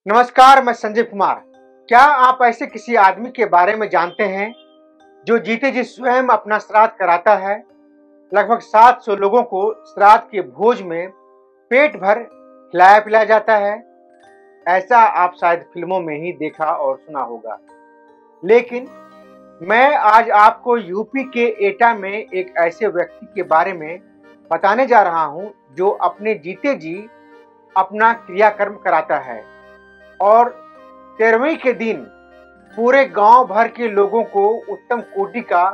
नमस्कार, मैं संजय कुमार। क्या आप ऐसे किसी आदमी के बारे में जानते हैं जो जीते जी स्वयं अपना श्राद्ध कराता है? लगभग 700 लोगों को श्राद्ध के भोज में पेट भर खिलाया पिलाया जाता है। ऐसा आप शायद फिल्मों में ही देखा और सुना होगा, लेकिन मैं आज आपको यूपी के एटा में एक ऐसे व्यक्ति के बारे में बताने जा रहा हूं जो अपने जीते जी अपना क्रियाकर्म कराता है और 13वीं के दिन पूरे गांव भर के लोगों को उत्तम कोटि का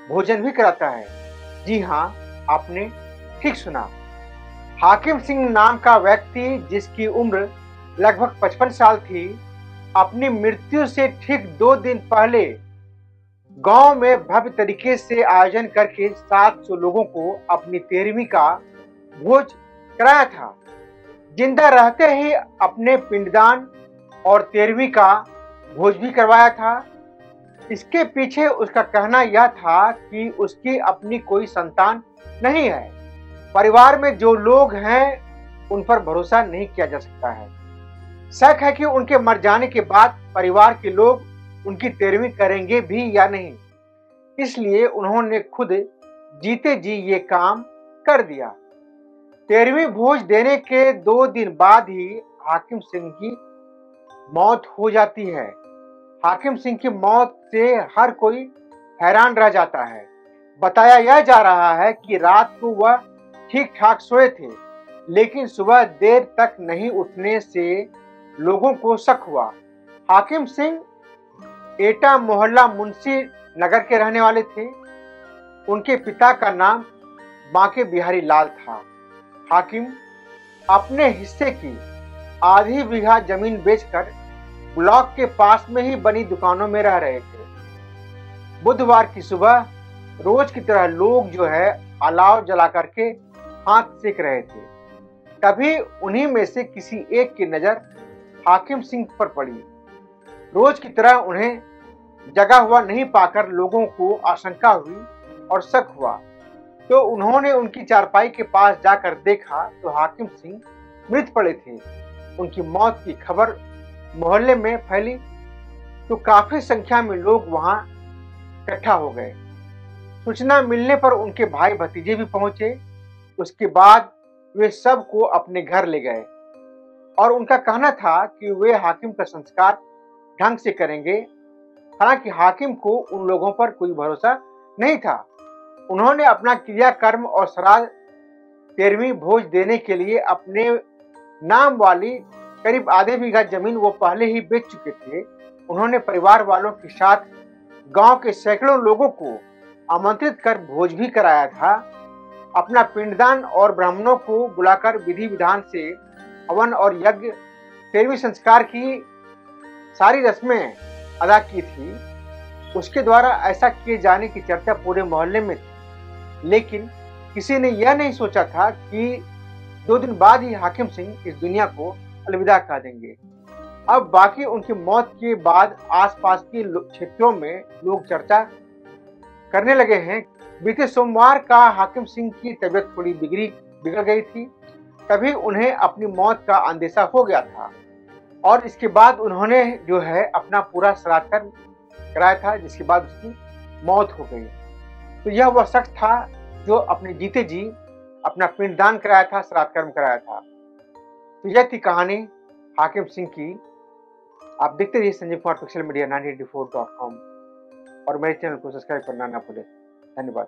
भोजन भी कराता है। जी हाँ, आपने ठीक सुना। हाकिम सिंह नाम का व्यक्ति, जिसकी उम्र लगभग 55 साल थी, अपनी मृत्यु से ठीक 2 दिन पहले गांव में भव्य तरीके से आयोजन करके 700 लोगों को अपनी 13वीं का भोज कराया था। जिंदा रहते ही अपने पिंडदान और 13वीं का भोज भी करवाया था। इसके पीछे उसका कहना यह था कि उसकी अपनी कोई संतान नहीं है। परिवार में जो लोग हैं उन पर भरोसा नहीं किया जा सकता है। शक है कि उनके मर जाने के बाद परिवार के लोग उनकी 13वीं करेंगे भी या नहीं। इसलिए उन्होंने खुद जीते जी ये काम कर दिया। 13वीं भोज देने के 2 दिन बाद ही हाकिम सिंह की मौत हो जाती है। हाकिम सिंह की मौत से हर कोई हैरान रह जाता है। बताया यह जा रहा है कि रात को वह ठीक ठाक सोए थे, लेकिन सुबह देर तक नहीं उठने से लोगों को शक हुआ। हाकिम सिंह एटा मोहल्ला मुंशी नगर के रहने वाले थे। उनके पिता का नाम बांके बिहारी लाल था। हाकिम अपने हिस्से की आधी बीघा जमीन बेचकर ब्लॉक के पास में ही बनी दुकानों में रह रहे थे। बुधवार की सुबह रोज की तरह लोग अलाव जला करके हाथ सेक रहे थे। तभी उन्हीं में से किसी एक की नजर हाकिम सिंह पर पड़ी। रोज की तरह उन्हें जगा हुआ नहीं पाकर लोगों को आशंका हुई और शक हुआ, तो उन्होंने उनकी चारपाई के पास जाकर देखा तो हाकिम सिंह मृत पड़े थे। उनकी मौत की खबर मोहल्ले में फैली तो काफी संख्या में लोग वहां इकट्ठा हो गए। सूचना मिलने पर उनके भाई भतीजे भी पहुंचे। उसके बाद वे सबको अपने घर ले गए और उनका कहना था कि वे हाकिम का संस्कार ढंग से करेंगे। हालांकि हाकिम को उन लोगों पर कोई भरोसा नहीं था। उन्होंने अपना क्रियाकर्म और श्राद्ध 13वीं भोज देने के लिए अपने नाम वाली करीब आधे बीघा जमीन वो पहले ही बेच चुके थे। उन्होंने परिवार वालों के साथ गांव के सैकड़ों लोगों को आमंत्रित कर भोज भी कराया था। अपना पिंडदान और ब्राह्मणों को बुलाकर विधि विधान से हवन और यज्ञ 13वीं संस्कार की सारी रस्में अदा की थी। उसके द्वारा ऐसा किए जाने की चर्चा पूरे मोहल्ले में थी, लेकिन किसी ने यह नहीं सोचा था कि 2 दिन बाद ही हाकिम सिंह इस दुनिया को अलविदा कह देंगे। अब बाकी उनकी मौत के बाद आसपास के क्षेत्रों में लोग चर्चा करने लगे हैं। बीते सोमवार का हाकिम सिंह की तबीयत थोड़ी बिगड़ गई थी। तभी उन्हें अपनी मौत का अंदेशा हो गया था और इसके बाद उन्होंने अपना पूरा श्राद्ध कराया था, जिसके बाद उसकी मौत हो गई। तो यह वह शख्स था जो अपने जीते जी अपना पिंडदान कराया था, श्राद्ध कर्म कराया था। तो यह थी कहानी हाकिम सिंह की। आप देखते रहिए Sanjay Kumar pixel media 984.com और मेरे चैनल को सब्सक्राइब करना ना भूलें। धन्यवाद।